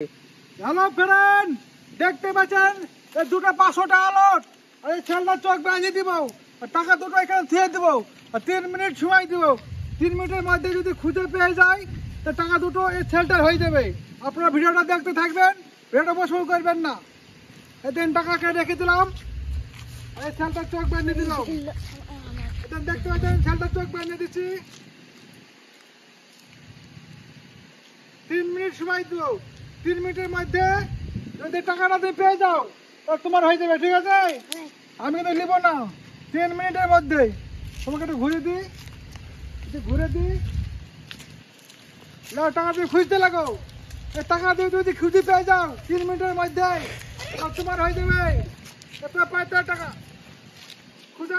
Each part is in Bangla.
হ্যালো ফ্রেন্ড, দেখতে পাচ্ছেন এই দুটো 500 টাকা নোট আর এই ছেলেটার চোখ বাঁধিয়ে দিব আর টাকা দুটো এখানে থুয়ে দেবো আর 3 মিনিট সময় দিব। 3 মিনিটের মধ্যে যদি খুঁজে পেয়ে যায় তো টাকা দুটো এই ছেলেটার হয়ে যাবে। আপনারা ভিডিওটা দেখতে থাকবেন, ভিডিওটা বসবো করবেন না। এদিন টাকাকে রেখে দিলাম, এই ছেলেটার চোখ বাঁধিয়ে দিলাম। এদিন দেখতে পাচ্ছেন ছেলেটার চোখ বাঁধিয়ে দিচ্ছি। 3 মিনিট সময় দিব। 3 মিনিটের মধ্যে যদি টাকাটা তুমি পেয়ে যাও তাহলে তোমার হয়ে যাবে, ঠিক আছে? আমি কিন্তু নিব না। 3 মিনিটের মধ্যে তোমাকে একটু ঘুরে দিই, নাও টাকা দিয়ে খুঁজতে লাগো। এই টাকা দিয়ে যদি খুঁজে পেয়ে যাও 3 মিনিটের মধ্যে তাহলে তোমার হয়ে যাবে। এরপর 5,000 টাকা খুঁজো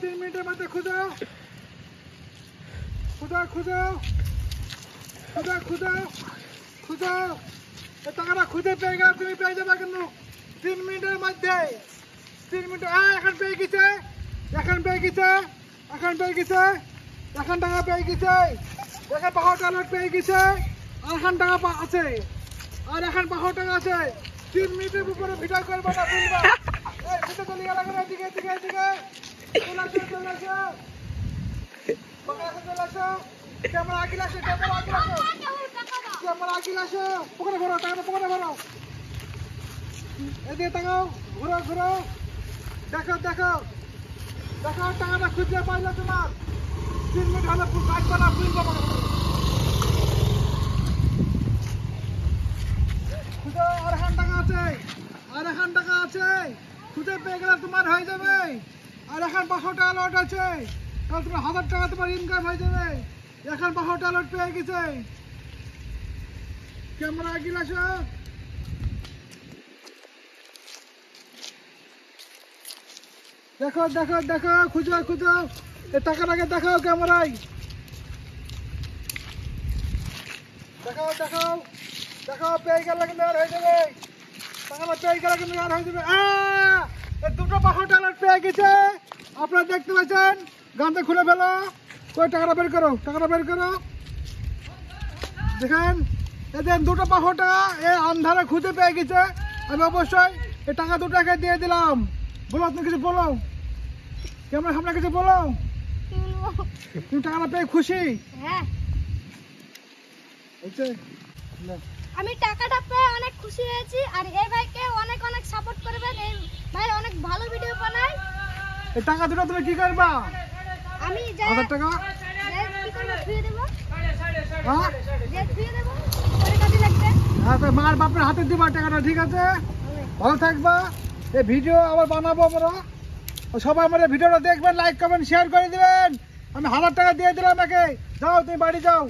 3 মিনিটের মধ্যে খুঁজো। টাকাটা খুঁজে পেয়ে গেলে তুমি পেয়ে যাবে কিন্তু 3 মিনিটের মধ্যে। 3 মিনিট এখন পেয়ে গেছে, এখন টাকা পেয়ে গেছে, এখন 500 টাকা নোট পেয়ে গেছে, আর এখন টাকা আছে, আর এখন 500 টাকা আছে। 3 মিনিটের উপরে ভিডিও করবো না, বুঝবা? এই ভিডিও চলে গেল এদিকে চলে আসো, ক্যামেরা আগিয়ে আসো, পকেটে ভরো, টাকাটা পকেটে ভরো। এদিকে তাকাও, ঘুরো, দেখো টাকাটা খুঁজে পাইলে তোমার 3 মিনিট হলে কাটবে না, বুঝবো না। খুঁজো, আর এখন টাকা আছে, খুঁজে পেয়ে গেলে তোমার হয়ে যাবে। আর এখন 500 টাকা নোট আছে, তাহলে তোমার 1000 টাকা তোমার ইনকাম হয়ে যাবে। এখন 500 টাকা নোট পেয়ে গেছে। ক্যামেরা আগিয়ে আসো, দেখো, খুঁজো, এই টাকাটাকে দেখাও ক্যামেরায়, দেখাও পেয়ে গেলে কিন্তু আর হয়ে যাবে। টাকাটা পেয়ে গেলে কিন্তু আর হয়ে যাবে। এই দুটো 500 টাকা নোট পেয়ে গেছে, আপনারা দেখতে পাচ্ছেন। গানটা খুলে ফেলো, কই টাকাটা বের করো, দেখেন। এদের দুটো 500 টাকা এই আন্ধারে খুঁজে পেয়ে গেছে। আমি অবশ্যই এই টাকা দুটাকে দিয়ে দিলাম। বলো, তুমি কিছু বলো, কেমন সামনে কিছু বলো। তুমি টাকাটা পেয়ে খুশি? হ্যাঁ, হচ্ছে আমি টাকাটা পেয়ে অনেক খুশি হয়েছি। আর এই ভাইকে অনেক সাপোর্ট করবেন, এই ভাই অনেক ভালো ভিডিও বানায়। এই টাকা দুটো তুমি কি করবা? আমি 1000 টাকা কি করব, ফিরে দেব। হ্যাঁ, ফিরে দেব, পরে কাজে লাগবে। হ্যাঁ, তো মার বাপের হাতে দিবা টাকাটা, ঠিক আছে? ভালো থাকবা। এই ভিডিও আবার বানাবো আমরা, সবাই আমাদের ভিডিওটা দেখবেন, লাইক কমেন্ট শেয়ার করে দিবেন। আমি 1000 টাকা দিয়ে দিলাম একে। যাও, তুমি বাড়ি যাও।